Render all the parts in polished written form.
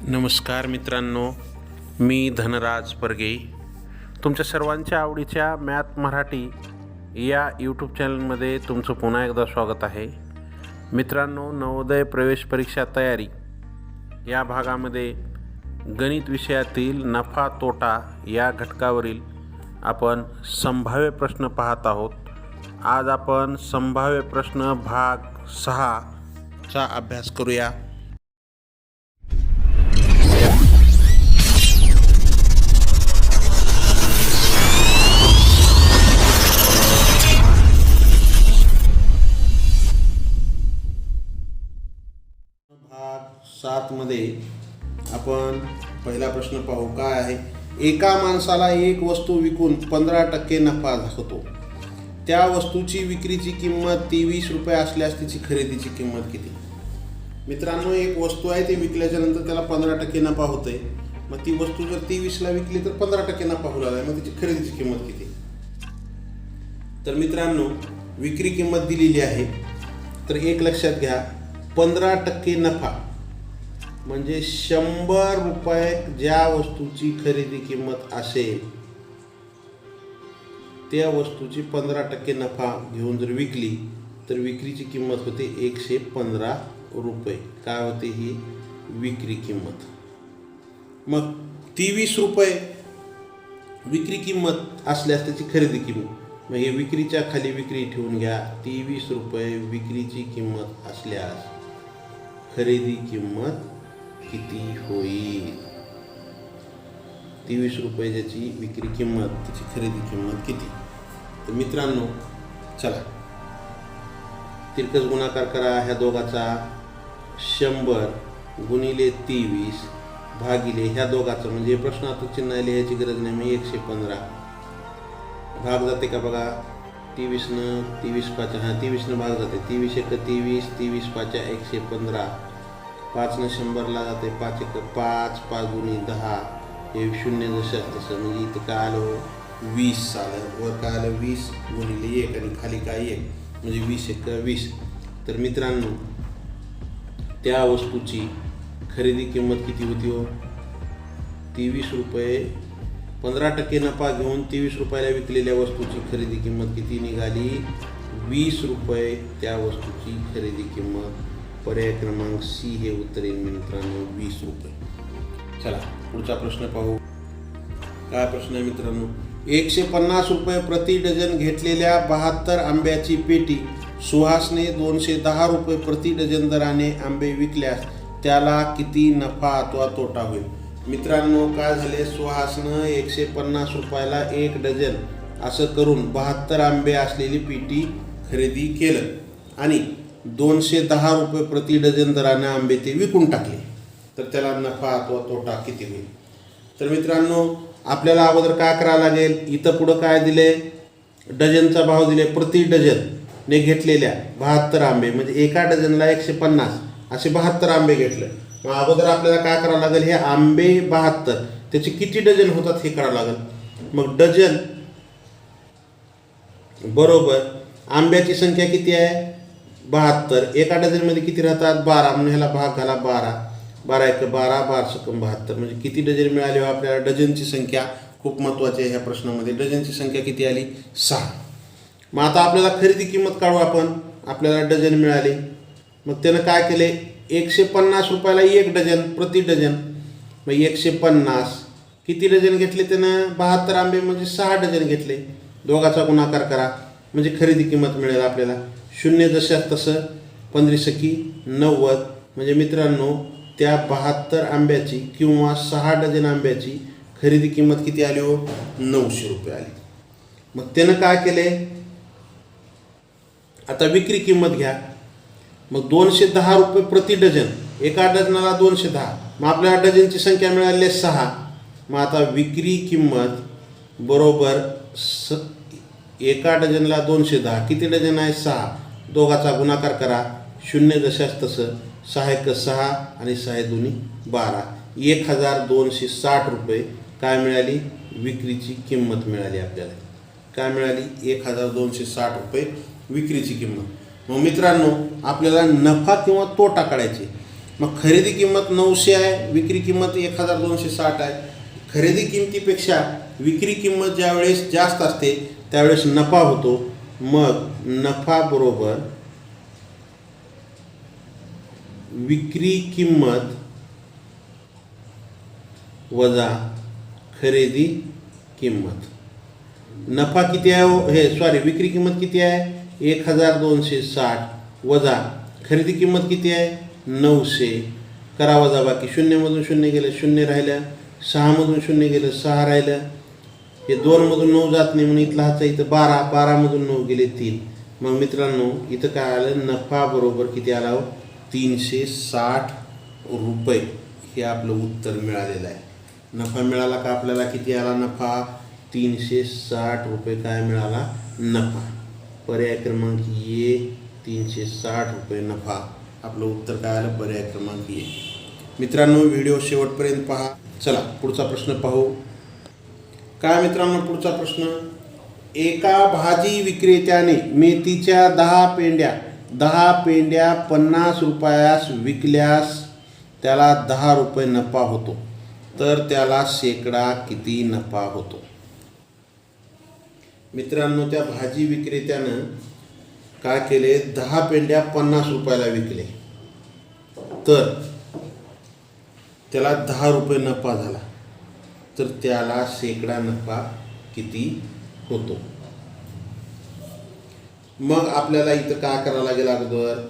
नमस्कार मित्रांनो, मी धनराज परगे तुमच्या सर्वांच्या आवडीच्या मॅथ मराठी या यूट्यूब चॅनलमध्ये तुमचं पुन्हा एकदा स्वागत आहे. मित्रांनो, नवोदय प्रवेश परीक्षा तयारी या भागामध्ये गणित विषयातील नफा तोटा या घटकावरील आपण संभाव्य प्रश्न पाहत आहोत. आज आपण संभाव्य प्रश्न भाग 6 चा अभ्यास करूया. भाग 7 मध्ये आपण पहिला प्रश्न पाहू. काय आहे? एका माणसाला एक वस्तू विकून 15% नफा होतो. त्या वस्तूची विक्रीची किंमत 23 रुपये असल्यास तिची खरेदीची किंमत किती? मित्रांनो, एक वस्तू आहे, ती विकल्याच्या नंतर त्याला 15% नफा होतोय. मग ती वस्तू जर 23ला विकली तर 15% नफा होणार आहे. मग तिची खरेदीची किंमत किती? तर मित्रांनो, विक्री किंमत दिलेली आहे. तर एक लक्षात घ्या, 15% नफा म्हणजे 100 रुपये ज्या वस्तूची खरेदी किंमत असेल त्या वस्तूची 15% नफा घेऊन जर विकली तर विक्रीची किंमत होते 115 रुपये. काय होते ही विक्री किंमत. मग 23 रुपये विक्री किंमत असल्यास त्याची खरेदी किंमत. मग हे विक्रीच्या खाली विक्री ठेवून घ्या. 23 रुपये विक्रीची किंमत असल्यास खरेदी किंमत किती होईल? 23 रुपये ज्याची विक्री किंमत त्याची खरेदी किंमत किती? तर मित्रांनो, चला तिरकस गुणाकार करा. ह्या दोघाचा 100 गुणिले 23 भागिले ह्या दोघाचं, म्हणजे प्रश्नात चिन्ह लिहायची गरज नाही. मी 115 भाग जाते का बघा. 23 23 5 23 भाग जाते. 23 1 23 23 5 115 5 100ला जाते. 5 1 5 5 गुणी 10 हे 0 जसं तसं. म्हणजे इथं काय आलं 20 आलं. वर काय आलं 20 गुणिले 1 आणि खाली काय 1 म्हणजे 20 1 20. तर मित्रांनो, त्या वस्तूची खरेदी किंमत किती होती हो? 23 रुपये. 15% नफा घेऊन 23 रुपयाला विकलेल्या वस्तूची खरेदी किंमत किती निघाली? 20 रुपये त्या वस्तूची खरेदी किंमत. पर्याय क्रमांक सी हे उत्तर येईल मित्रांनो, 20 रुपये. चला पुढचा प्रश्न पाहू. काय प्रश्न आहे मित्रांनो? 150 रुपये प्रति डझन घेतलेल्या 72 आंब्याची पेटी सुहासने 210 रुपये प्रति डझन दराने आंबे विकल्यास त्याला किती नफा अथवा तोटा होईल? मित्रांनो, काय झाले? सुहासनं 150 रुपयाला 1 डझन असं करून 72 आंबे असलेली पेटी खरेदी केलं आणि 210 रुपये प्रति डझन दराने आंबे ते विकून टाकले. तर त्याला नफा अथवा तोटा किती होईल? तर मित्रांनो, आपल्याला अगोदर काय करावं लागेल? इथं पुढं काय दिले? डझनचा भाव दिले. प्रति डझन ने घेतलेल्या 72 आंबे म्हणजे एका डझनला 150 असे 72 आंबे घेतले. मग अगोदर आपल्याला काय करावं लागेल? हे आंबे 72 त्याचे किती डझन होतात हे करावं लागेल. मग डझन बरोबर आंब्याची संख्या किती आहे? 72. एका डझनमध्ये किती राहतात? 12. म्हणून ह्याला भाग घाला 12. 12 1 12 12 सकम 72. म्हणजे किती डझन मिळाले हो आपल्याला? डझनची संख्या खूप महत्त्वाची आहे ह्या प्रश्नामध्ये. डझनची संख्या किती आली? 6. मग आता आपल्याला खरेदी किंमत काढू आपण. आपल्याला डझन मिळाले. मग त्यानं काय केले? 150 रुपयाला 1 डझन प्रति डझन. मग 150 किती डझन घेतले त्यानं? 72 आंबे म्हणजे 6 डझन घेतले. दोघाचा गुणाकार करा म्हणजे खरेदी किंमत मिळेल आपल्याला. 0 जशात तसं 15 90. म्हणजे मित्रांनो, त्या 72 आंब्याची किंवा 6 डझन आंब्याची खरेदी किंमत किती आली हो? 900 रुपये आली. मग त्यानं काय केले? आता विक्री किंमत घ्या. मग 210 रुपये प्रति डझन. एका डझनाला 210. मग आपल्याला डझनची संख्या मिळाली 6. मग आता विक्री किंमत बरोबर एका डझनला 210 किती डझन आहे? 6. दोघाचा गुणाकार करा. 0 जशास तसं. 6 1 6 आणि 6 2 12. 1260 रुपये काय मिळाली? विक्रीची किंमत मिळाली आपल्याला. काय मिळाली? 1260 रुपये विक्रीची किंमत. मग मित्रांनो, आपल्याला नफा किंवा तोटा काढायचे. मग खरेदी किंमत 900 आहे, विक्री किंमत 1260 आहे. खरेदी किमतीपेक्षा विक्री किंमत ज्यावेळेस जास्त असते त्यावेळेस नफा होतो. मग नफा बरोबर विक्री किंमत वजा खरेदी किंमत. नफा किती आहे हो? विक्री किंमत किती आहे? 1260 वजा खरेदी किंमत किती आहे? 900. करा वजा बाकी. 0मधून 0 गेलं 0 राहिलं, 6मधून 0 गेलं 6 राहिलं, हे 2मधून 9 जात नाही म्हणून इथला हाचा इथं 12, 12मधून 9 गेले 3. मग मित्रांनो इथं काय आलं? नफा बरोबर किती आला हो? 360 रुपये. हे आपलं उत्तर मिळालेलं आहे. नफा मिळाला का आपल्याला? किती आला नफा? 360 रुपये काय मिळाला? नफा. पर्याय क्रमांक ए 360 रुपये नफा. आपलं उत्तर काय आलं? पर्याय क्रमांक ए. मित्रांनो व्हिडिओ शेवटपर्यंत पहा. चला पुढचा प्रश्न पाहू. काय मित्रांनो पुढचा प्रश्न? एका भाजी विक्रेत्याने मेथीच्या 10 पेंड्या 50 रुपयास विकल्यास त्याला 10 रुपये नफा होतो, तर त्याला शेकडा किती नफा होतो? मित्रांनो त्या भाजी विक्रेत्यानं काय केले? 10 पेंड्या 50 रुपयाला विकले, तर त्याला 10 रुपये नफा झाला, तर त्याला शेकडा नफा किती होतो? मग आपल्याला इथं काय करावं लागेल? अगोदर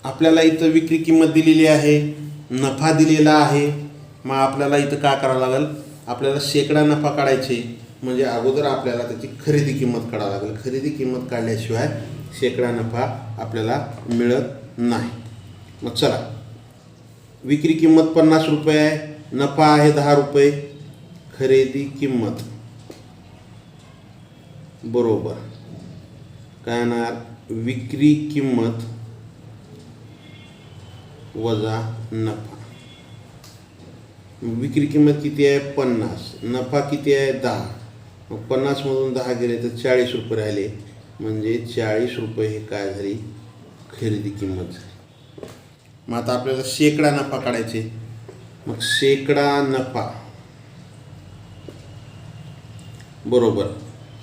आपल्याला इथं विक्री किंमत दिलेली आहे, नफा दिलेला आहे. मग आपल्याला इथं काय करावं लागेल? आपल्याला शेकडा नफा काढायचे, म्हणजे अगोदर आपल्याला त्याची खरेदी किंमत काढावी लागेल. खरेदी किंमत काढल्याशिवाय शेकडा नफा आपल्याला मिळत नाही. मग चला, विक्री किंमत 50 रुपये आहे, नफा आहे 10 रुपये. खरेदी किंमत बरोबर काय येणार? विक्री किंमत वजा नफा. विक्री किंमत किती आहे? 50. नफा किती आहे? 10. मग 50मधून 10 गेले तर 40 रुपये राहिले, म्हणजे 40 रुपये हे काय झाली? खरेदी किंमत झाली. मग आता आपल्याला शेकडा नफा काढायचे. मग शेकडा नफा बरोबर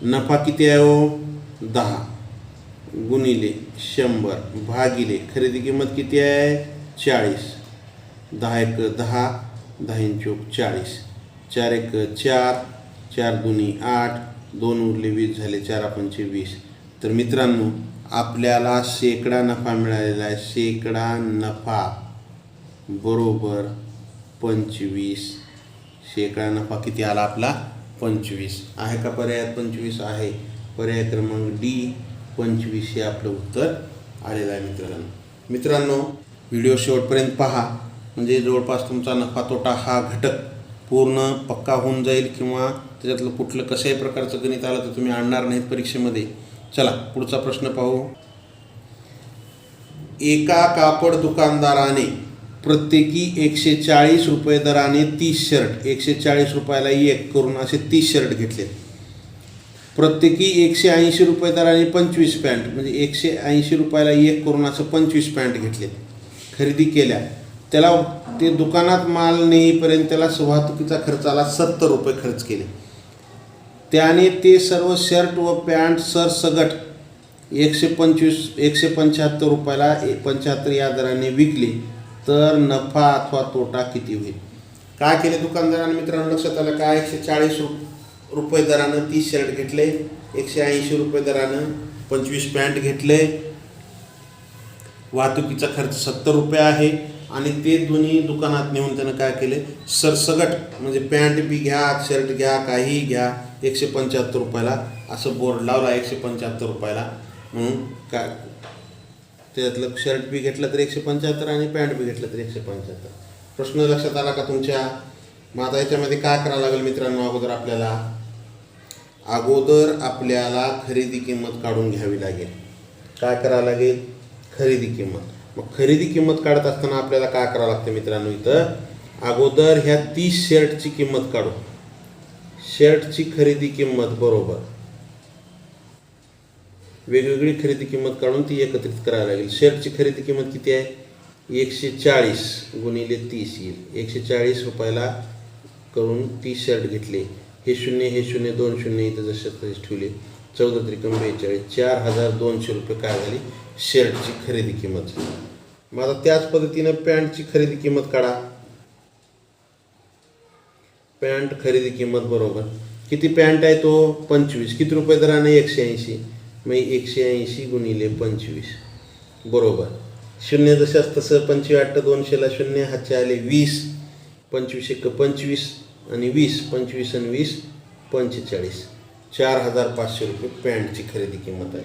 नफा किती आहे हो? 10 गुणिले 100 भागिले खरेदी किंमत किती आहे? 40. 10 एक 10, 10 चौक 40, 4 एक 4, 4 दुनी 8, 2 उरले 20 झाले, 4 पंचे 20. तर मित्रांनो आपल्याला शेकडा नफा मिळालेला आहे. शेकडा नफा बरोबर 25. शेकडा नफा किती आला आपला? 25. आहे का पर्यायात? 25 आहे. पर्याय क्रमांक डी 25 हे आपलं उत्तर आलेलं आहे. मित्रांनो व्हिडिओ शेवटपर्यंत पहा, म्हणजे जवळपास तुमचा नफा तोटा हा घटक पूर्ण पक्का होऊन जाईल, किंवा त्याच्यातलं कुठलं कशाही प्रकारचं गणित आलं तर तुम्ही आणणार नाहीत परीक्षेमध्ये. चला पुढचा प्रश्न पाहू. एका कापड दुकानदाराने प्रत्येकी 140 रुपये दराने 30 शर्ट, 140 रुपयाला एक करून असे 30 शर्ट घेतले. प्रत्येकी 180 रुपये दराने 25 पॅन्ट, म्हणजे 180 रुपयाला एक करून असं 25 पॅन्ट घेतले, खरेदी केल्या. त्याला ते दुकानात माल नेईपर्यंत त्याला वाहतुकीचा खर्च आला 70 रुपये खर्च केले. त्याने ते सर्व शर्ट व पॅन्ट सरसगट 175 रुपयाला 75 या दराने विकले, तर नफा अथवा तोटा किती होईल? काय केले दुकानदाराने? मित्रांनो लक्षात आलं का? 140 रुपये दरानं 30 शर्ट घेतले, 180 रुपये दरानं 25 पॅन्ट घेतले, वाहतुकीचा खर्च 70 रुपये आहे, आणि ते दोन्ही दुकानात नेऊन त्यानं काय केले? सरसगट म्हणजे पॅन्ट बी घ्या, शर्ट घ्या, काही घ्या, 175 रुपयाला असं बोर्ड लावला, 175 रुपयाला म्हणून. काय त्यातलं शर्ट बी घेतलं तर 175 आणि पॅन्ट बी घेतलं तर 175. प्रश्न लक्षात आला का तुमच्या? मग आता याच्यामध्ये काय करावं लागेल मित्रांनो? अगोदर आपल्याला खरेदी किंमत काढून घ्यावी लागेल. काय करावं लागेल? खरेदी किंमत. मग खरेदी किंमत काढत असताना आपल्याला काय करावं लागतं मित्रांनो? इथं अगोदर ह्या 30 शर्टची किंमत काढू. शर्टची खरेदी किंमत बरोबर वेगवेगळी खरेदी किंमत काढून ती एकत्रित करावी लागेल. शर्टची खरेदी किंमत किती आहे? 140 गुणिले 30 येईल. 140 रुपयाला करून 30 शर्ट घेतले. हे शून्य 2 शून्य इथं जसे तसेच ठेवले. 14 त्रिकम 42, 4200 रुपये काय झाली? शर्टची खरेदी किंमत झाली. मग आता त्याच पद्धतीनं पॅन्टची खरेदी किंमत काढा. पॅन्ट खरेदी किंमत बरोबर किती? पॅन्ट आहे तो 25. किती रुपये दराने? 180. मग 180 गुणिले 25 बरोबर. शून्य जशाच तसं 25 200ला शून्य हातचे आले 20. 25 1 25 आणि 20. 25 आणि 20 45. 4500 रुपये पॅन्टची खरेदी किंमत आहे.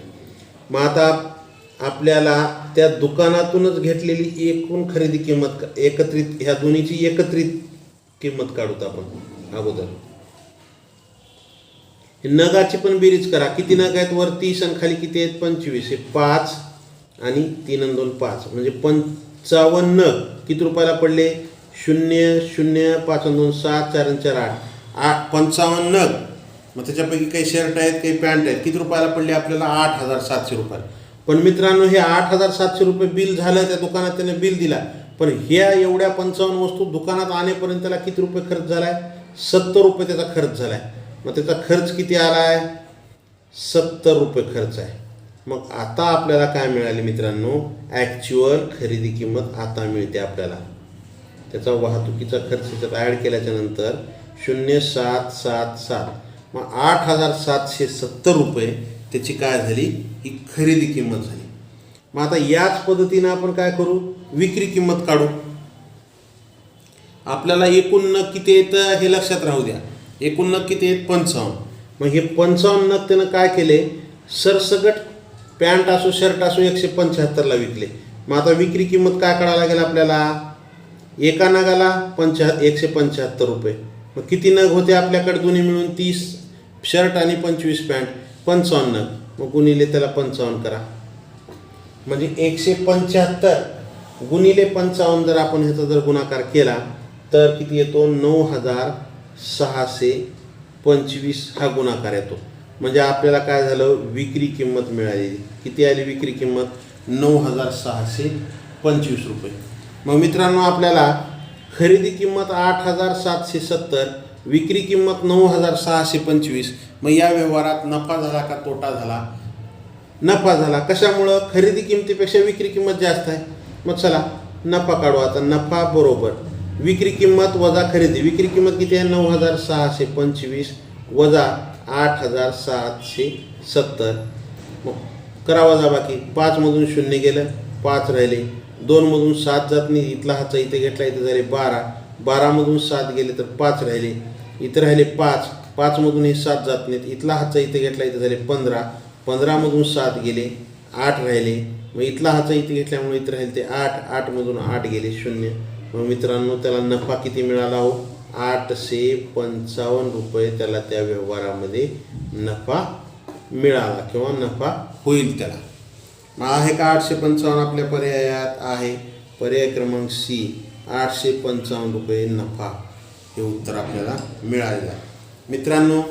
मग आता आपल्याला त्या दुकानातूनच घेतलेली एकूण खरेदी किंमत एकत्रित, ह्या दोन्हीची एकत्रित किंमत काढूत आपण अगोदर. नगाची पण बेरीज करा. किती नग आहेत? वर 30 आणि खाली किती आहेत? 25. हे 5 आणि 3 आणि 2 5 म्हणजे 55 नग. किती रुपयाला पडले? 0 0 5 आणि 2 7 4 आणि 4 8 55 नग. मग त्याच्यापैकी काही शर्ट आहेत, काही पॅन्ट आहेत. किती रुपयाला पडले आपल्याला? 8700 रुपये. पण मित्रांनो, हे 8700 रुपये बिल झालं. त्या दुकानात त्याने बिल दिला. पण ह्या एवढ्या 55 वस्तू दुकानात आणेपर्यंत त्याला किती रुपये खर्च झाला आहे? 70 रुपये त्याचा खर्च झाला आहे. मग त्याचा खर्च किती आला आहे? 70 रुपये खर्च आहे. मग आता आपल्याला काय मिळाले मित्रांनो? ॲक्च्युअल खरेदी किंमत आता मिळते आपल्याला. त्याचा वाहतुकीचा खर्च त्याच्यात ॲड केल्याच्या नंतर 0777. मग 8770 रुपये त्याची काय झाली? ही खरेदी किंमत झाली. मग आता याच पद्धतीनं आपण काय करू? विक्री किंमत काढू. आपल्याला एकूण नग किती येतं हे लक्षात राहू द्या. एकूण नग किती आहेत? 55. मग हे 55 नग त्यानं काय केले? सरसगट पॅन्ट असो शर्ट असो 175ला विकले. मग आता विक्री किंमत काय काढावं लागेल आपल्याला? एका नगाला 175 रुपये. मग किती नग होते आपल्याकडे? दोन्ही मिळून 30 शर्ट आणि 25 पॅन्ट, 55 नग. मग गुणिले त्याला 55 करा. म्हणजे 175 गुणिले 55 जर आपण ह्याचा जर गुणाकार केला तर किती येतो? 9625 हा गुणाकार येतो. म्हणजे आपल्याला काय झालं? विक्री किंमत मिळाली. किती आली विक्री किंमत? 9625 रुपये. मग मित्रांनो, आपल्याला खरेदी किंमत 8770, विक्री किंमत 9625. मग या व्यवहारात नफा झाला का तोटा झाला? नफा झाला. कशामुळं? खरेदी किंमतीपेक्षा विक्री किंमत जास्त आहे. मग चला नफा काढू. आता नफा बरोबर विक्री किंमत वजा खरेदी. विक्री किंमत किती आहे? 9625 वजा 8770. मग करा वजा बाकी. 5 मधून 0 गेलं, 5 राहिले. 2 मधून 7 जात नाही, इथला हातचा इथे घेतला, इथे झाले 12. 12 मधून 7 गेले तर 5 राहिले, इथे राहिले 5. 5 मधून हे 7 जात नाहीत, इथला हातचा इथे घेतला, इथे झाले 15. 15 मधून 7 गेले, 8 राहिले. मग इथला हातचा इथे घेतल्यामुळे इथे राहिले ते 8. 8 मधून 8 गेले 0. मग मित्रांनो, त्याला नफा किती मिळाला हो? 855 रुपये त्याला त्या व्यवहारामध्ये नफा मिळाला किंवा नफा होईल त्याला. मग आहे का 855 आपल्या पर्यायात? आहे. पर्याय क्रमांक सी, 855 रुपये नफा हे उत्तर आपल्याला मिळालेलं आहे. मित्रांनो,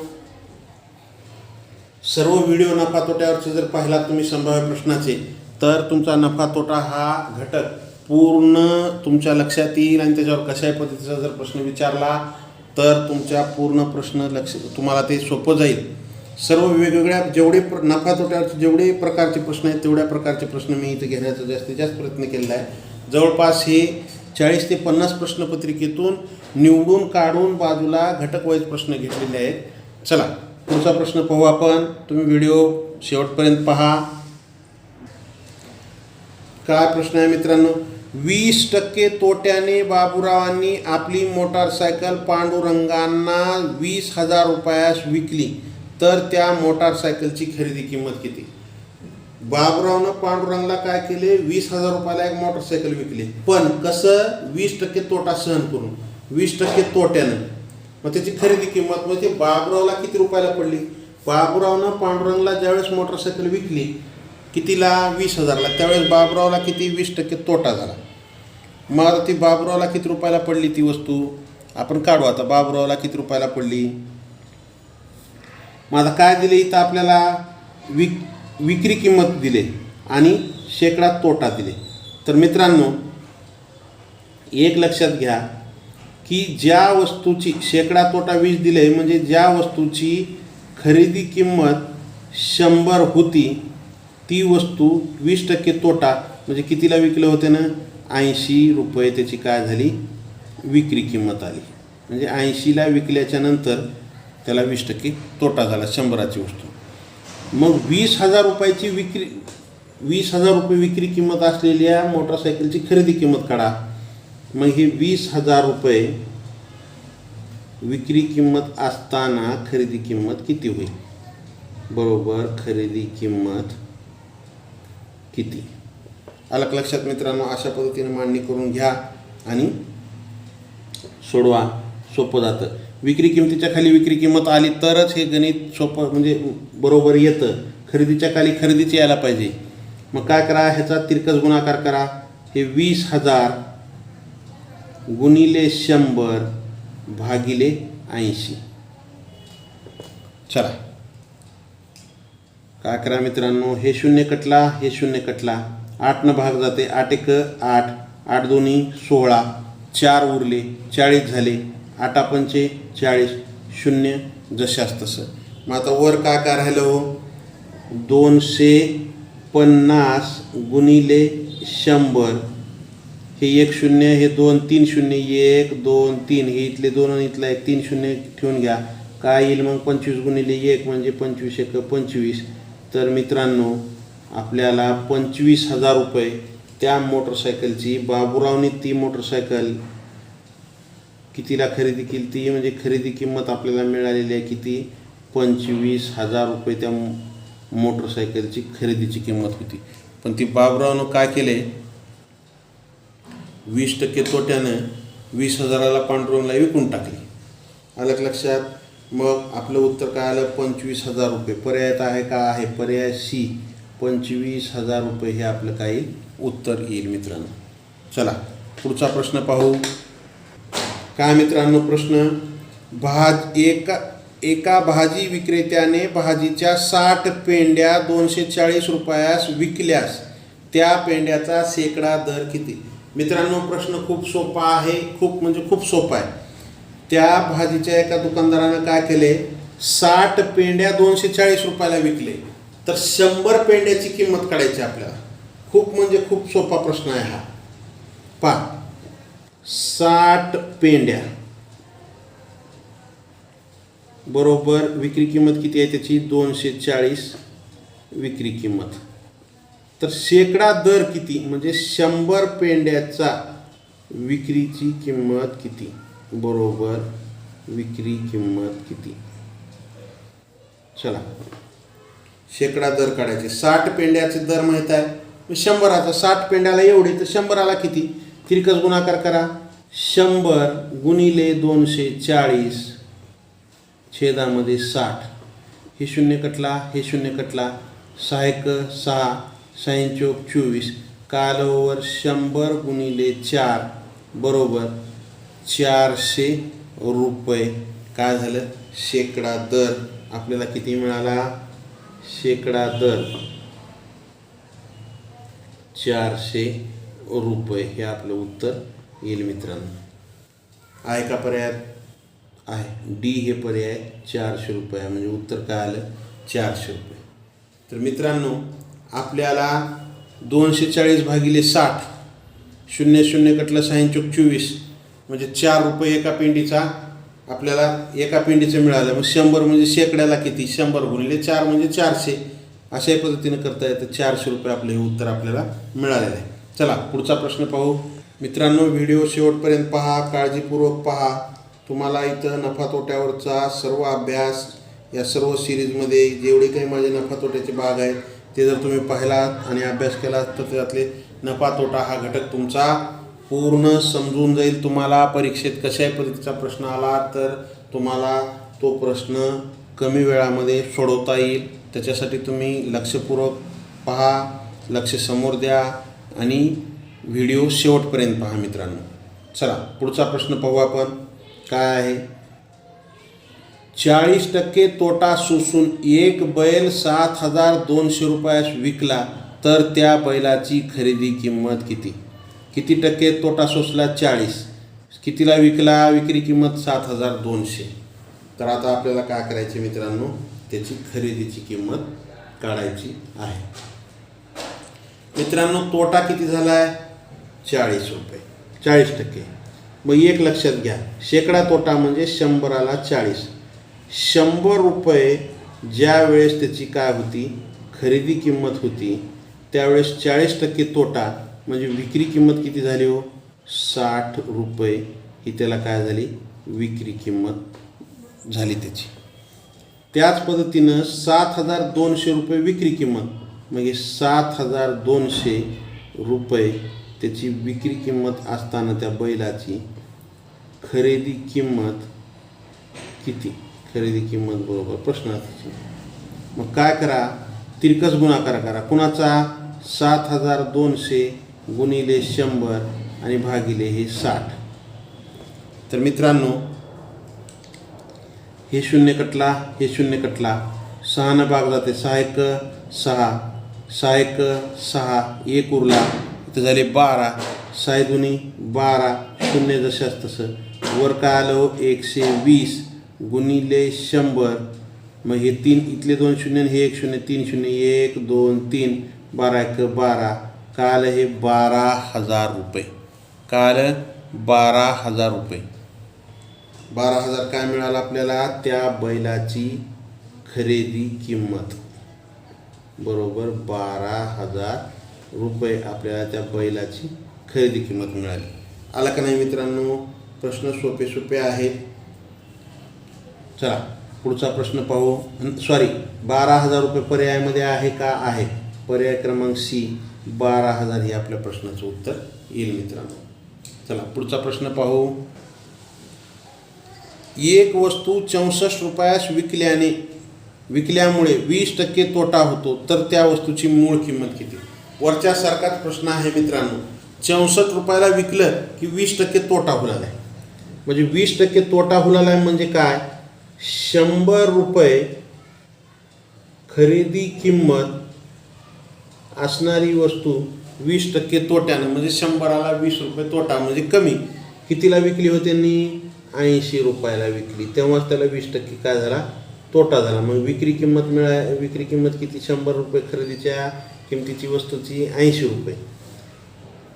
सर्व व्हिडिओ नफा तोट्यावरचे जर पाहिला तुम्ही संभाव्य प्रश्नाचे, तर तुमचा नफा तोटा हा घटक पूर्ण तुमच्या लक्षात येईल. आणि त्याच्यावर कशाही पद्धतीचा जर प्रश्न विचारला तर तुमच्या पूर्ण प्रश्न तुम्हाला ते सोपं जाईल. सर्व वेगवेगळ्या जेवढे नफा तोट्यावरचे जेवढे प्रकारचे प्रश्न आहेत तेवढ्या प्रकारचे प्रश्न मी इथे घेण्याचा जास्तीत जास्त प्रयत्न केलेला आहे. जवळपास हे 40 ते 50 प्रश्नपत्रिकेतून निवडून काढून बाजूला घटकवाईज प्रश्न घेतलेले आहेत. चला पुढचा प्रश्न पाहू आपण. तुम्ही व्हिडिओ शेवटपर्यंत पहा. काय प्रश्न आहे मित्रांनो? 20% तोट्याने बाबूरावांनी आपली मोटारसायकल पांडुरंगांना 20,000 रुपयास विकली, तर त्या मोटारसायकलची खरेदी किंमत किती? बाबूरावनं पांडुरंगला काय केले? 20,000 रुपयाला एक मोटारसायकल विकली. पण कसं? 20% तोटा सहन करून, 20% तोट्यानं. मग त्याची खरेदी किंमत म्हणजे बाबूरावला किती रुपयाला पडली? बाबूरावनं पांडुरंगला ज्यावेळेस मोटारसायकल विकली कितीला? 20,000ला. त्यावेळेस बाबूरावला किती? 20% तोटा झाला. मग आता ती बाबूरावला किती रुपयाला पडली ती वस्तू? आपण काढू आता. बाबूरावला किती रुपयाला पडली? मग आता काय दिले इथं आपल्याला? विक्री किंमत दिले आणि शेकडा तोटा दिले. तर मित्रांनो एक लक्षात घ्या की ज्या वस्तूची शेकडा तोटा 20 दिले म्हणजे ज्या वस्तूची खरेदी किंमत 100 होती ती वस्तू 20% तोटा म्हणजे कितीला विकले होते ना 80 रुपये त्याची काय झाली विक्री किंमत आली. म्हणजे 80ला विकल्याच्या नंतर त्याला 20% तोटा झाला 100ची वस्तू. मग 20,000 रुपयाची 20,000 रुपये विक्री किंमत असलेल्या मोटरसायकलची खरेदी किंमत काढा. मग ही 20,000 रुपये विक्री किंमत असताना खरेदी किंमत किती होईल बरोबर खरेदी किंमत किती. आलं लक्षात मित्रांनो. अशा पद्धतीने मांडणी करून घ्या आणि सोडवा. सोपं जातं. विक्री किंमतीच्या खाली विक्री किंमत आली तरच हे गणित सोपं म्हणजे बरोबर येतं. खरेदीच्या खाली खरेदीची यायला पाहिजे. मग काय करा ह्याचा तिरकस गुणाकार करा. हे 20,000 गुणिले 100 भागिले 80. चला काय करा मित्रांनो हे 0 कटला हे 0 कटला 8 भाग जाते 8 1 8 8 दोन्ही 16 4 उरले 40 झाले 8 पंचे 40 0 जशास तसं. मग आता वर काय काय राहिलं हो 250 गुणिले 100 हे 1 0 हे 2 3 0 1 2 3 हे इथले 2 आणि इथला 1 3 0 ठेवून घ्या. काय येईल मग 25 गुणिले 1 म्हणजे 25 1 25. तर मित्रांनो आपल्याला 25,000 रुपये त्या मोटरसायकलची बाबूरावने ती मोटरसायकल कितीला खरेदी केली ती म्हणजे खरेदी किंमत आपल्याला मिळालेली आहे किती 25,000 रुपये त्या मोटरसायकलची खरेदीची किंमत होती. पण ती बाबूरावनं काय केले 20% तोट्यानं 20,000ला पांडुरंगला विकून टाकली. आलं लक्षात. मग आपलं उत्तर काय आलं 25,000 रुपये. पर्यायात आहे का आहे पर्याय सी 25,000 रुपये हे आपलं काही उत्तर येईल मित्रांनो. चला पुढचा प्रश्न पाहू. काय मित्रांनो प्रश्न एका भाजी विक्रेत्याने भाजीच्या 60 पेंड्या 240 रुपयास विकल्यास त्या पेंड्याचा शेकडा दर किती. मित्रांनो प्रश्न खूप सोपा आहे. खूप म्हणजे खूप सोपा आहे. त्या भाजीच्या एका दुकानदारानं काय केले 60 पेंड्या 240 रुपयाला विकले तर 100 पेंड्याची किंमत काढायची आपल्याला. खूप म्हणजे खूप सोपा प्रश्न आहे हा. पहा 60 पेंड्या बरोबर विक्री किंमत किती आहे त्याची 240 विक्री किंमत. तर शेकडा दर किती म्हणजे 100 पेंड्याचा विक्रीची किंमत किती बरोबर विक्री किंमत किती. चला शेकडा दर काढायचे. 60 पेंड्याचे दर माहीत आहे 100चा 60 पेंड्याला एवढे तर 100ला किती तिरकस गुणाकार करा. 100 गुणिले 240 छेदामध्ये 60 हे 0 कटला हे 0 कटला 6 1 6 6 चौक 24 कालवर 100 गुणिले 4 बरोबर 400 रुपये. काय झालं शेकडा दर आपल्याला किती मिळाला शेकडा दर 400 रुपये हे आपलं उत्तर येईल मित्रांनो. आहे का पर्याय आहे डी हे पर्याय 400 रुपये म्हणजे उत्तर काय आलं 400 रुपये. तर मित्रांनो आपल्याला 240 भागिले 60 0 0 कटलं 6 चौक 24 म्हणजे 4 रुपये एका पेंडीचा आपल्याला एका पेंडीचं मिळालं. मग 100 म्हणजे शेकड्याला किती 100 गुणिले 4 म्हणजे 400 अशा पद्धतीने करता येतं. 400 रुपये आपलं हे उत्तर आपल्याला मिळालेलं आहे. चला पुढचा प्रश्न पाहू. मित्रांनो व्हिडिओ शेवटपर्यंत पहा काळजीपूर्वक पहा. तुम्हाला इथं नफा तोट्यावरचा सर्व अभ्यास या सर्व सिरीजमध्ये जेवढे काही माझे नफा तोट्याचे भाग आहेत ते जर तुम्ही पाहिलात आणि अभ्यास केलात तर त्यातले नफा तोटा हा घटक तुमचा पूर्ण समजून जाईल. तुम्हाला परीक्षेत कशाही पद्धतीचा प्रश्न आला तर तुम्हाला तो प्रश्न कमी वेळामध्ये सोडवता येईल. त्याच्यासाठी तुम्ही लक्षपूर्वक पहा लक्ष समोर द्या आणि व्हिडिओ शेवटपर्यंत पहा मित्रांनो. चला पुढचा प्रश्न पाहू आपण. काय आहे 40% तोटा सोसून एक बैल 7,200 रुपयास विकला तर त्या बैलाची खरेदी किंमत किती? किती टक्के तोटा सोसला? 40. कितीला विकला? विक्री किंमत 7,200. तर आता आपल्याला काय करायचे मित्रांनो, त्याची खरेदीची किंमत काढायची आहे. मित्रांनो तोटा किती झाला आहे? 40 रुपये, 40%. मग एक लक्षात घ्या, शेकडा तोटा म्हणजे 100ला 40. 100 रुपये ज्या वेळेस त्याची काय होती? खरेदी किंमत होती, त्यावेळेस 40% तोटा म्हणजे विक्री किंमत किती झाली हो? 60 रुपये ही त्याला काय झाली? विक्री किंमत झाली त्याची. त्याच पद्धतीनं 7,200 रुपये विक्री किंमत, म्हणजे 7,200 रुपये त्याची विक्री किंमत असताना त्या बैलाची खरेदी किंमत किती? खरेदी किंमत बरोबर प्रश्नार्थी. मग काय करा? तिरकस गुणाकार करा. कुणाचा? 7,200 गुणिले 100 आणि भागिले हे 60. तर मित्रांनो हे शून्य कटला, हे शून्य कटला, 6 भाग जाते, 6 1 6 1 उरला, इथं झाले 12, 6 दुनी 12, शून्य जशाच तसं. वर काय आलं? 120 गुणिले 100. मग हे 3 इथले 2 शून्य, हे 1 शून्य, 3 शून्य, 1 2 3, 12 1 12. काय आलं? हे 12,000 रुपये. काय आलं? 12,000 रुपये. 12,000 काय मिळालं आपल्याला? त्या बैलाची खरेदी किंमत बरोबर 12,000 रुपये आपल्याला त्या बैलाची खरेदी किंमत मिळाली. आला का नाही मित्रांनो? प्रश्न सोपे सोपे आहेत. चला पुढचा प्रश्न पाहू. 12,000 रुपये पर्यायामध्ये आहे का? आहे. पर्याय क्रमांक सी 12,000 हे आपल्या प्रश्नाचं उत्तर येईल मित्रांनो. चला पुढचा प्रश्न पाहू. एक वस्तू 64 रुपयास विकल्यामुळे 20% तोटा होतो तर त्या वस्तूची मूळ किंमत किती? वरच्या सारखाच प्रश्न आहे मित्रांनो. 64 रुपयाला विकलं की 20% तोटा होणार आहे. म्हणजे 20% तोटा होणार आहे म्हणजे काय? 100 रुपये खरेदी किंमत असणारी वस्तू 20% तोट्यानं, म्हणजे 100ला 20 रुपये तोटा म्हणजे कमी. कितीला विकली होती त्यांनी? 80 रुपयाला विकली. तेव्हाच त्याला 20% काय झाला? तोटा झाला. मग विक्री किंमत किती? 100 रुपये खरेदीच्या किमतीची वस्तूची 80 रुपये.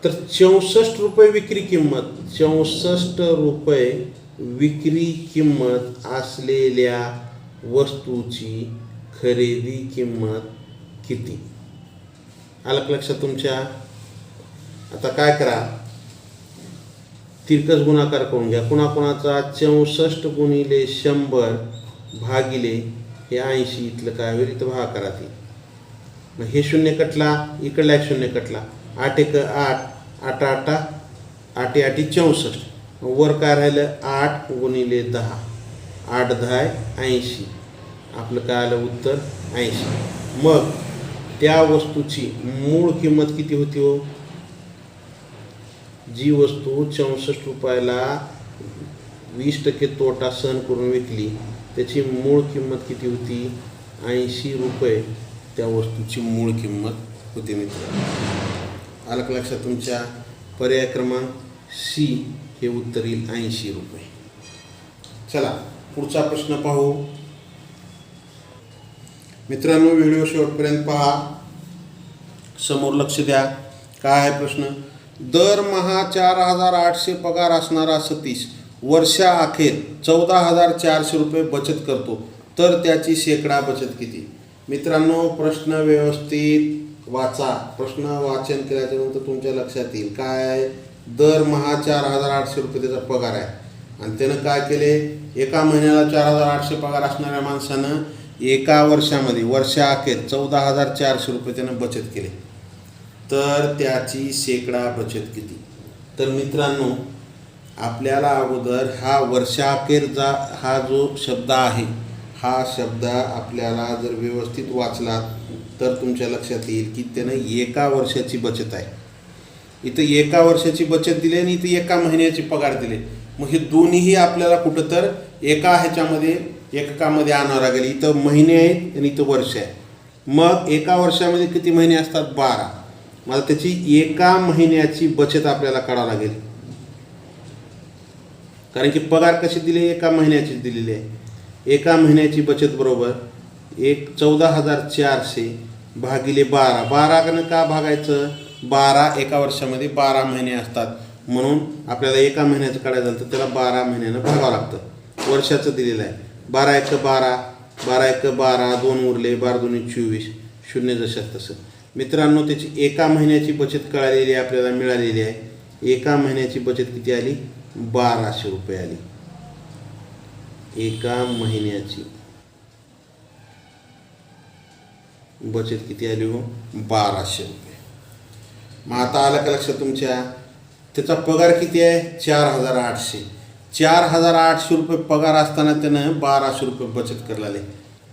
तर 64 रुपये विक्री किंमत, 64 रुपये विक्री किंमत असलेल्या वस्तूची खरेदी किंमत किती? आलं लक्षात तुमच्या? आता काय करा? तिरकस गुणाकार करून घ्या. कुणाचा? 64 गुणिले 100 भागिले हे 80. इथलं काय होईल? इथं भाग करा ती. मग हे शून्य कटला, इकडला एक शून्य कटला. 8 1 8, 8 8 8 8 64. वर काय राहिलं? 8 गुणिले 10, 8 10 80. आपलं काय आलं उत्तर? 80. मग त्या वस्तूची मूळ किंमत किती होती हो? जी वस्तू 64 रुपयाला 20% तोटा सहन करून विकली त्याची मूळ किंमत किती होती? 80 रुपये त्या वस्तूची मूळ किंमत होती मित्रांनो. आलं का लक्षात तुमच्या? पर्याय क्रमांक सी हे उत्तर येईल 80 रुपये. चला पुढचा प्रश्न पाहू मित्रांनो. व्हिडिओ शेवटपर्यंत पहा, समोर लक्ष द्या. काय आहे प्रश्न? दरमहा 4,800 पगार असणारा सतीश वर्षाअखेर 14,400 रुपये बचत करतो तर त्याची शेकडा बचत किती? मित्रांनो प्रश्न व्यवस्थित वाचा. प्रश्न वाचन केल्याच्यानंतर तुमच्या लक्षात येईल काय आहे. दरमहा 4,800 रुपये त्याचा पगार आहे आणि त्यानं काय केले? एका महिन्याला 4,800 पगार असणाऱ्या माणसानं एका वर्षामध्ये वर्षाअखेर 14,400 रुपये त्यानं बचत केले तर त्याची शेकडा बचत किती? तर मित्रांनो आपल्याला अगोदर हा वर्षाअखेरचा हा जो शब्द आहे हा शब्द आपल्याला जर व्यवस्थित वाचला तर तुमच्या लक्षात येईल की त्यानं एका वर्षाची बचत आहे. इथं एका वर्षाची बचत दिली आणि इथं एका महिन्याची पगार दिले. मग हे दोन्हीही आपल्याला कुठं तर एका ह्याच्यामध्ये एककामध्ये आणावं लागेल. इथं महिने आहेत आणि इथं वर्ष आहे. मग एका वर्षामध्ये किती महिने असतात? 12. मला त्याची एका महिन्याची बचत आपल्याला काढावं लागेल, कारण की पगार कशी दिली? एका महिन्याची दिलेली आहे. एका महिन्याची बचत बरोबर 14,400 भागिले 12. 12 का भागायचं? 12 एका वर्षामध्ये 12 महिने असतात, म्हणून आपल्याला एका महिन्याचं काढायचं झालं तर त्याला 12 महिन्यानं भागावं लागतं. वर्षाचं दिलेलं आहे. 12 × 12, 12 × 12, 2 उरले, 12 × 2 = 24, शून्य जशाच तसं. मित्रांनो, त्याची एका महिन्याची बचत कळालेली आहे, आपल्याला मिळालेली आहे. एका महिन्याची बचत किती आली? 1200 रुपये आली. एका महिन्याची बचत किती आली हो? 1200 रुपये. मग आता आलं का लक्षात तुमच्या? त्याचा पगार किती आहे? 4,800. 4,800 रुपये पगार असताना त्यानं 1200 रुपये बचत करलाले.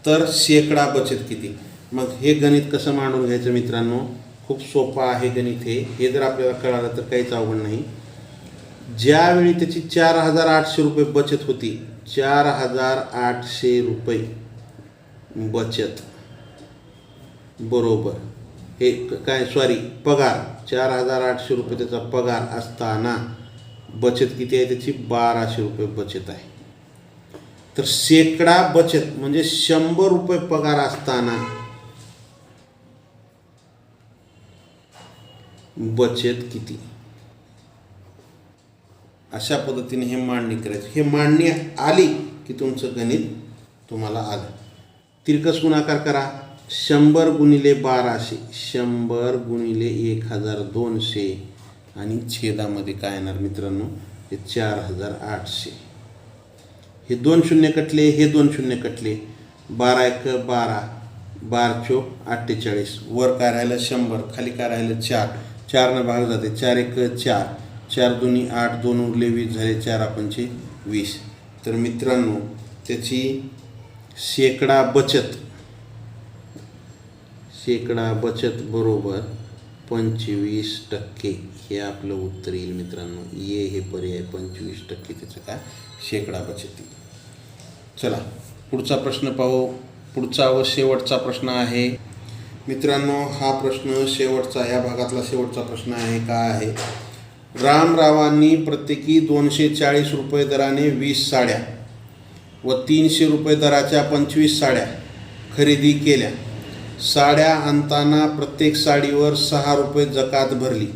तर शेकडा बचत किती? मग हे गणित कसं मांडून घ्यायचं मित्रांनो? खूप सोपं आहे गणित हे जर आपल्याला कळालं तर काहीच अवघड नाही. ज्यावेळी त्याची 4,800 रुपये बचत होती, 4,800 रुपये बचत बरोबर हे पगार 4,800 रुपये त्याचा पगार असताना बचत किती आहे त्याची? 1200 रुपये बचत आहे. तर शेकडा बचत म्हणजे 100 रुपये पगार असताना बचत किती? अशा पद्धतीने हे मांडणी करायचं. हे मांडणी आली की तुमचं गणित तुम्हाला आलं. तिरकस गुणाकार करा. 100 गुणिले 1200, 100 गुणिले 1200 आणि छेदामध्ये काय येणार मित्रांनो? हे 4,800. हे 2 शून्य कटले, हे 2 शून्य कटले. 12 × 12, 12 × 48. वर काय राहिलं? 100. खाली काय राहिलं? 4. 4 भाग जाते. 4 × 4, 4 × 2 = 8, 2 उरले 20 झाले, 4 × 5 = 20. तर मित्रांनो, त्याची शेकडा बचत बरोबर 25%. हे आपलं उत्तर येईल मित्रांनो. हे पर्याय 25% त्याचं काय? शेकडा बचत. चला पुढचा प्रश्न पाहू. पुढचा व शेवटचा प्रश्न आहे मित्रांनो. हा प्रश्न शेवटचा, या भागातला शेवटचा प्रश्न आहे. काय आहे? रामरावांनी प्रत्येकी 240 रुपये दराने 20 साड्या व 300 रुपये दराच्या 25 साड्या खरेदी केल्या. साड्या आणताना प्रत्येक साडीवर 6 रुपये जकात भरली.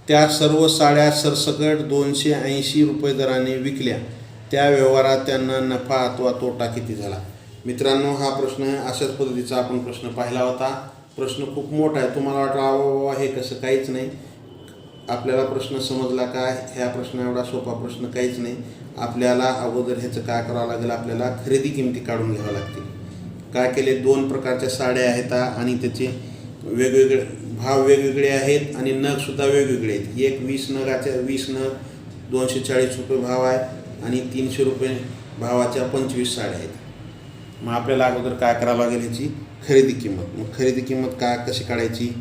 त्या सर्व साड्या सरसकट 280 रुपये दराने विकल्या. त्या व्यवहारात त्यांना नफा अथवा तोटा किती झाला? मित्रांनो, हा प्रश्न अशाच पद्धतीचा आपण प्रश्न पाहिला होता. प्रश्न खूप मोठा आहे. तुम्हाला वाटलं हे कसं? काहीच नाही. आपल्याला प्रश्न समजला काय? ह्या प्रश्न एवढा सोपा प्रश्न काहीच नाही. आपल्याला अगोदर ह्याचं काय करावं लागेल? आपल्याला खरेदी किमती काढून घ्याव्या लागतील. काय केले? 2 प्रकारच्या साड्या आहेत आणि त्याचे वेगवेगळे भाव वेगवेगळे आहेत आणि नगसुद्धा वेगवेगळे आहेत. एक 20 नग 240 रुपये भाव आहे आणि 300 रुपये भावाच्या 25 साड्या आहेत. मग आपल्याला अगोदर काय करावं लागेल? ह्याची खरेदी किंमत. मग खरेदी किंमत कशी काढायची?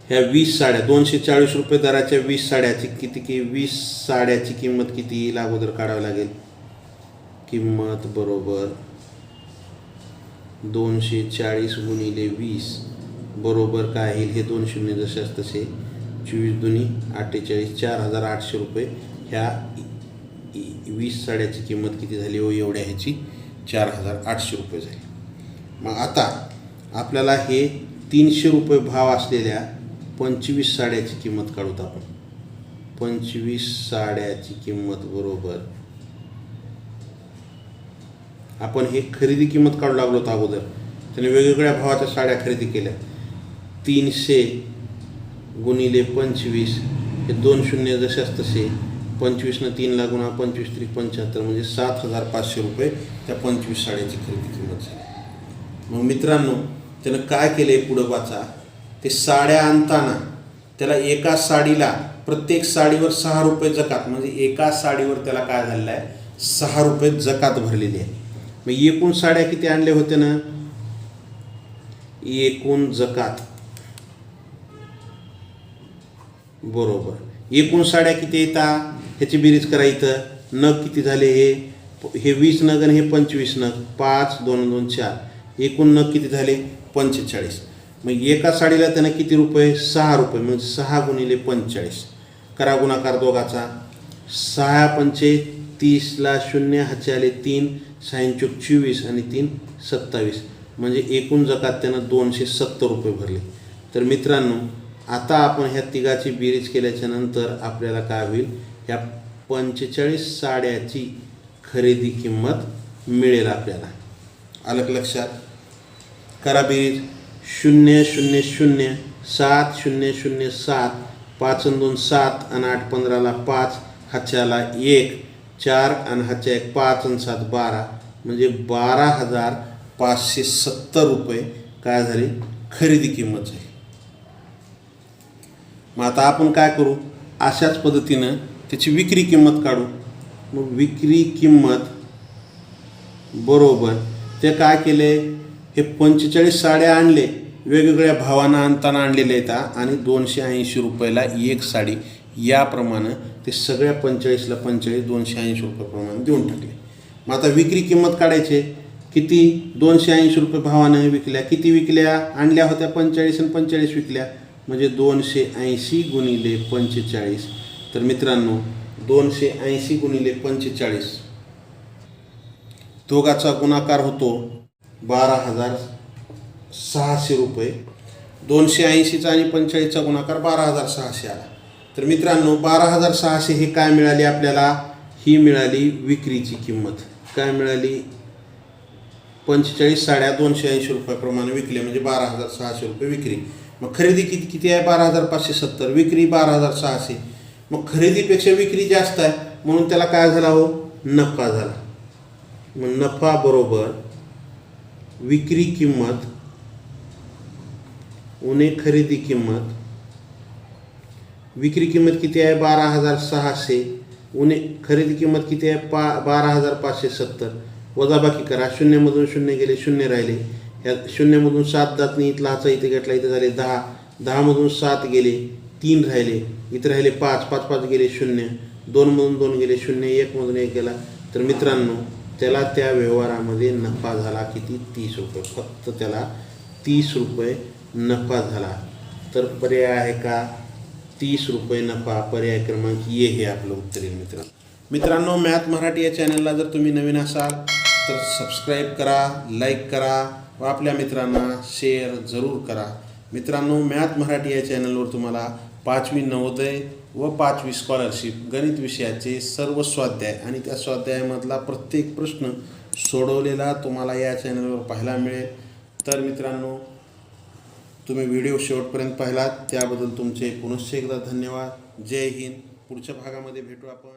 ह्या 20 साड्या 240 रुपये दराच्या 20 साड्याची किती? 20 साड्याची किंमत किती येईल अगोदर काढावी लागेल. किंमत बरोबर 240 गुणिले 20 बरोबर काय येईल? हे 2 शून्य जशाच तसे. 24 दुनी 48, 4,800 रुपये. ह्या 20 साड्याची किंमत किती झाली हो? एवढ्या ह्याची 4,800 रुपये झाली. मग आता आपल्याला हे 300 रुपये भाव असलेल्या 25 साड्याची किंमत काढूत आपण. 25 साड्याची किंमत बरोबर आपण हे खरेदी किंमत काढू लागलो होतो अगोदर. त्याने वेगवेगळ्या भावाच्या साड्या खरेदी केल्या. 300 गुणिले 25, हे 2 शून्य जशाच तसे. 25 न 3 ला गुणा 25 × 3 = 75, म्हणजे 7,500 रुपये त्या 25 साड्याची खरेदी किंमत झाली. मग मित्रांनो, त्यानं काय केलं आहे पुढं वाचा. ते साड्या आणताना त्याला एका साडीला प्रत्येक साडीवर 6 रुपये जकात, म्हणजे एका साडीवर त्याला काय झालेलं आहे? 6 रुपये जकात भरलेली आहे. मग एकूण साड्या किती आणले होते ना? एकूण जकात बरोबर एकूण साड्या किती येतात ह्याची बेरीज करा. इथं नग किती झाले? हे 20 नग आणि हे 25 नग, 5 2 2 4, एकूण नग किती झाले 45. मग एका साडीला त्यानं किती रुपये 6 रुपये, म्हणजे 6 गुणिले 45. करा गुणाकार दोघाचा. 6 पंचे 30 ला 0 हातचे आले 3, 6 चोक 24 आणि 3 27, म्हणजे एकूण जकात त्यानं 270 रुपये भरले. तर मित्रांनो आता आपण ह्या तिघाची बेरीज केल्याच्या नंतर आपल्याला काय होईल, ह्या 45 साड्याची खरेदी किंमत मिळेल आपल्याला. आलं का लक्षात? करा बेरीज. 0 0 0 7 0 0 7, 5 आणि 2 7 आणि 8 15ला 5, हातच्याला 1 4 आणि हातच्या 1 5 आणि 7 12, म्हणजे 12,570 रुपये काय झाले खरेदी किंमत झाली. मग आता आपण काय करू, अशाच पद्धतीनं त्याची विक्री किंमत काढू. मग विक्री किंमत बरोबर ते काय केले, हे 45 साड्या आणले, वेगवेगळ्या भावानं आणताना आणलेले आहेत आणि 280 रुपयाला एक साडी, याप्रमाणे ते सगळ्या 45ला 45 280 रुपयाप्रमाणे देऊन टाकले. मग आता विक्री किंमत काढायचे. किती 280 रुपये भावानं विकल्या, किती विकल्या, आणल्या होत्या 45 आणि 45 विकल्या, म्हणजे 280 गुणिले 45. तर मित्रांनो 280 गुणिले 45, दोघाचा गुणाकार होतो 12,600 रुपये. 280चा आणि 45चा गुणाकार 12,600 आला. तर मित्रांनो 12,600 हे काय मिळाली आपल्याला, ही मिळाली विक्रीची किंमत. काय मिळाली, 45 साड्या 280 रुपयाप्रमाणे विकल्या, म्हणजे 12,600 रुपये विक्री. मग खरेदी किती आहे 12,570, विक्री 12,600. मग खरेदीपेक्षा विक्री जास्त आहे म्हणून त्याला काय झाला हो, नफा झाला. मग नफा बरोबर विक्री किंमत उणे खरेदी किंमत. विक्री किंमत किती आहे 12,600 उणे खरेदी किंमत किती आहे 12,570. वजाबाकी करा, 0मधून 0 गेले 0 राहिले, ह्या 0मधून 7 जात नाही, इथला हाचा इथे घेतला, इथे झाले 10, 10मधून 7 गेले 3 राहिले, इथे राहिले 5, 5 5 गेले 0, 2मधून 2 गेले 0, 1मधून 1 गेला. तर मित्रांनो त्याला त्या व्यवहारामध्ये नफा झाला किती 30 रुपये, फक्त त्याला 30 रुपये नफा झाला. तर पर्याय आहे का 30 रुपये नफा, पर्याय क्रमांक ए हे आपलं उत्तर येईल. मित्रांनो मॅथ मराठी या चॅनलला जर तुम्ही नवीन असाल तर सबस्क्राईब करा, लाईक करा व आपल्या मित्रांना शेअर जरूर करा. मित्रांनो मॅथ मराठी या चॅनलवर तुम्हाला 5वी नवोदय व 5वी स्कॉलरशिप गणित विषयाचे सर्व स्वाध्याय आणि त्या स्वाध्यायामधला प्रत्येक प्रश्न सोडवलेला तुम्हाला या चॅनलवर पाहायला मिळेल. तर मित्रांनो तुम्ही व्हिडिओ शेवटपर्यंत पाहिलात त्याबद्दल तुमचे पुनश्च एकदा धन्यवाद. जय हिंद. पुढच्या भागामध्ये भेटू आपण.